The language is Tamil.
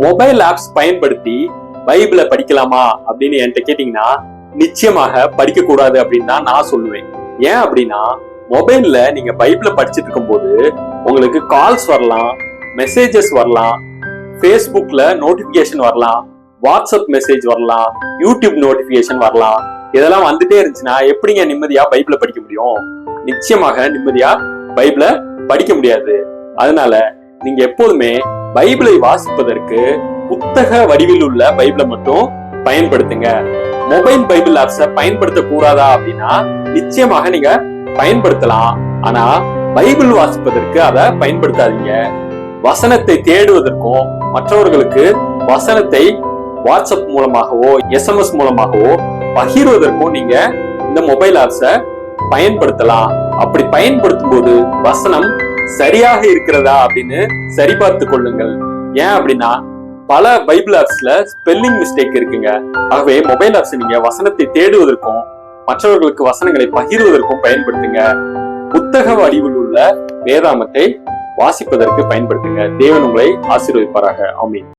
மொபைல் ஆப்ஸ் பயன்படுத்தி பைபிளை படிக்கலாமா அப்படின்னு என்கிட்ட கேட்டீங்கன்னா நிச்சயமாக படிக்க கூடாது அப்படின்னு தான் நான் சொல்லுவேன். ஏன் அப்படின்னா மொபைல்ல நீங்க பைபிளை படிச்சுட்டு இருக்கும் போது உங்களுக்கு கால்ஸ் வரலாம், மெசேஜஸ் வரலாம், ஃபேஸ்புக்ல நோட்டிபிகேஷன் வரலாம், வாட்ஸ்அப் மெசேஜ் வரலாம், யூடியூப் நோட்டிபிகேஷன் வரலாம். இதெல்லாம் வந்துட்டே இருந்துச்சுன்னா எப்படிங்க நிம்மதியா பைபிளை படிக்க முடியும்? நிச்சயமாக நிம்மதியா பைபிளை படிக்க முடியாது. அதனால நீங்க எப்போதுமே பைபிளை வாசிப்பதற்கு புத்தக வடிவில் உள்ள பைபிளை மட்டும் பயன்படுத்துங்க. மொபைல் பைபிள் ஆப்ஸை பயன்படுத்த கூடாதா அப்படின்னா நிச்சயமாக நீங்க பயன்படுத்தலாம். ஆனா பைபிள் வாசிப்பதற்கு அதை பயன்படுத்தாதீங்க. வசனத்தை தேடுவதற்கும் மற்றவர்களுக்கு வசனத்தை வாட்ஸ்அப் மூலமாகவோ SMS மூலமாகவோ பகிர்வதற்கும் நீங்க இந்த மொபைல் ஆப்ஸை பயன்படுத்தலாம். அப்படி பயன்படுத்தும் போது வசனம் சரியாக இருக்கிறதா அப்படின்னு சரிபார்த்து கொள்ளுங்கள். ஏன் அப்படின்னா பல பைபிள் ஆப்ஸ்ல ஸ்பெல்லிங் மிஸ்டேக் இருக்குங்க. ஆகவே மொபைல் ஆப்ஸ் நீங்க வசனத்தை தேடுவதற்கும் மற்றவர்களுக்கு வசனங்களை பகிர்வதற்கும் பயன்படுத்துங்க. புத்தக வடிவில் உள்ள வேதாமத்தை வாசிப்பதற்கு பயன்படுத்துங்க. தேவன் உங்களை ஆசீர்வதிப்பாராக. ஆமென்.